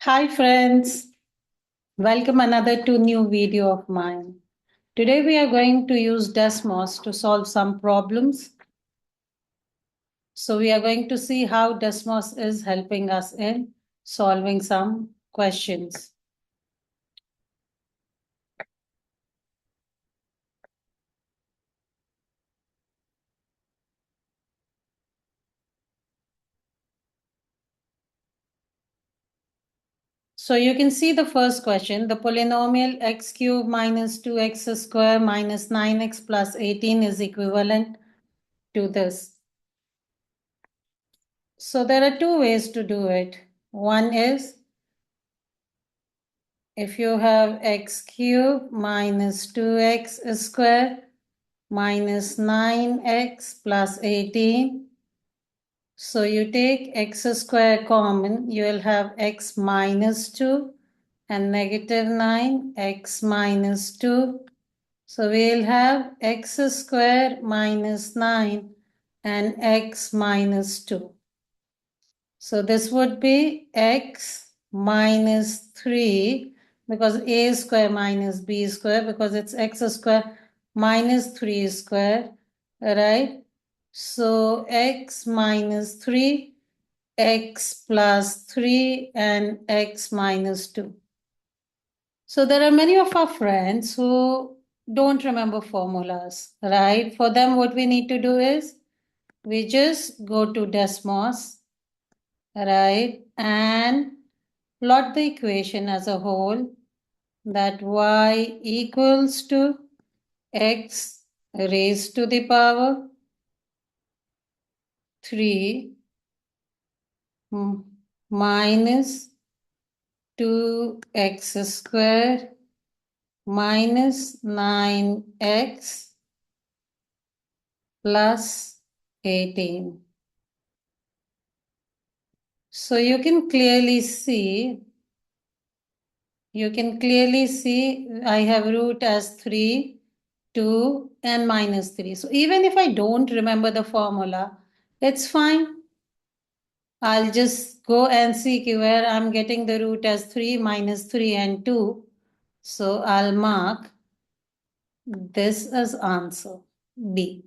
Hi friends, welcome another to new video of mine. Today we are going to use Desmos to solve some problems. So we are going to see how Desmos is helping us in solving some questions. So you can see the first question, the polynomial x cubed minus 2x square minus 9x plus 18 is equivalent to this. So there are two ways to do it. One is if you have x cubed minus 2x square minus 9x plus 18. So you take x square common, you will have x minus 2 and negative 9, x minus 2. So we will have x square minus 9 and x minus 2. So this would be x minus 3 because a square minus b square because it's x square minus 3 square, right? So x minus 3, x plus 3 and x minus 2. So there are many of our friends who don't remember formulas, right? For them what we need to do is we just go to Desmos, right, and plot the equation as a whole that y equals to x raised to the power 3 minus 2x square minus 9x plus 18. So you can clearly see I have root as 3, 2 and minus 3. So even if I don't remember the formula, it's fine. I'll just go and see where I'm getting the root as 3, minus 3 and 2. So I'll mark this as answer B.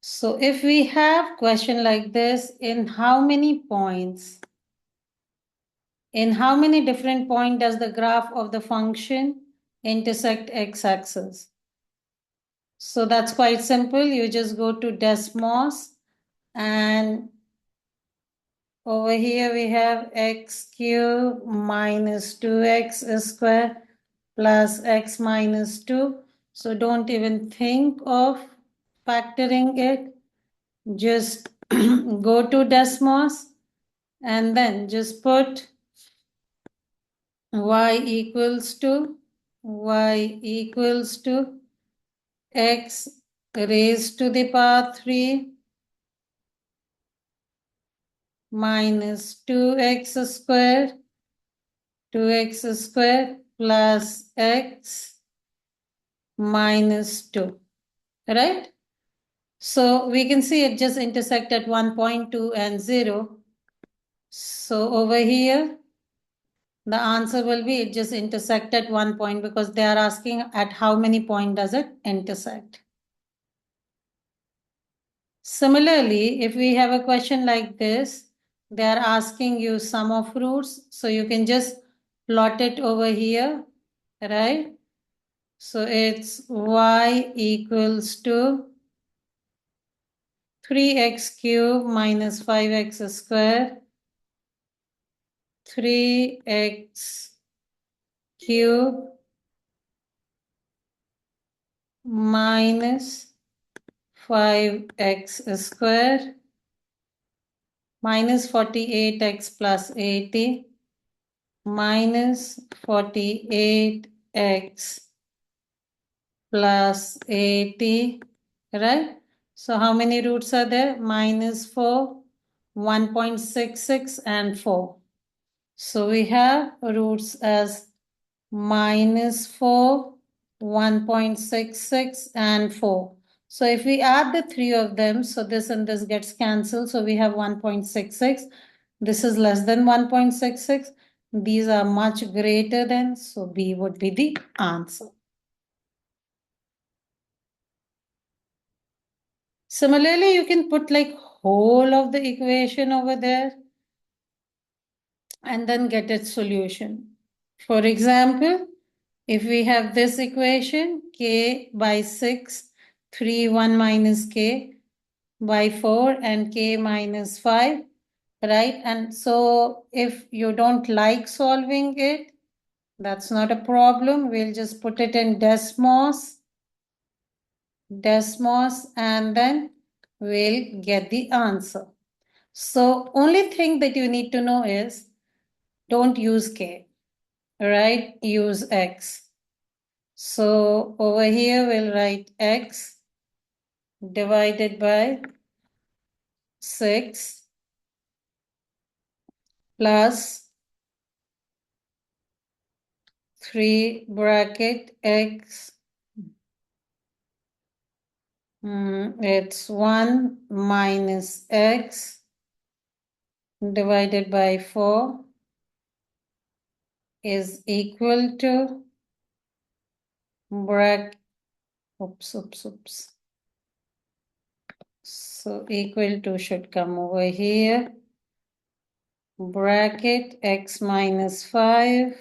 So if we have question like this, in how many points? In how many different points does the graph of the function intersect x-axis? So that's quite simple. You just go to Desmos and over here we have x cubed minus 2x square plus x minus 2. So don't even think of factoring it. Just go to Desmos and then just put y equals to x raised to the power 3 minus 2x square plus x minus 2, right? So we can see it just intersect at 1.2 and 0. So over here, the answer will be it just intersect at 1 point because they are asking at how many point does it intersect. Similarly, if we have a question like this, they are asking you sum of roots. So you can just plot it over here, right? So it's y equals to 3x cubed minus 5x square, 3x cubed minus 5x square minus 48x plus 80 minus 48x plus 80, right? So how many roots are there? Minus 4, 1.66 and 4. So we have roots as minus 4, 1.66 and 4. So if we add the three of them, so this and this gets cancelled. So we have 1.66. This is less than 1.66. These are much greater than, so B would be the answer. Similarly, you can put like whole of the equation over there and then get its solution. For example, if we have this equation, k by 6, 3, 1 minus k by 4 and k minus 5, right? And so if you don't like solving it, that's not a problem. We'll just put it in Desmos, and then we'll get the answer. So only thing that you need to know is don't use k, right? Use x. So over here we'll write x divided by 6 plus 3 bracket x. It's 1 minus x divided by 4 is equal to bracket, oops. So equal to should come over here, bracket x minus 5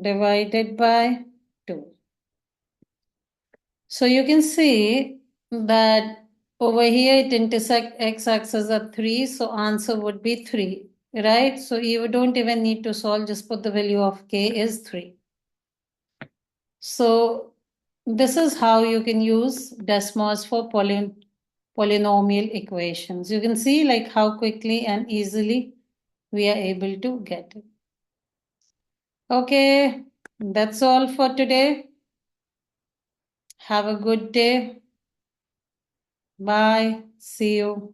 divided by 2. So you can see that over here it intersect x-axis at 3, so answer would be 3, right? So you don't even need to solve, just put the value of k is 3. So this is how you can use Desmos for polynomial equations. You can see like how quickly and easily we are able to get it. Okay, that's all for today. Have a good day. Bye. See you.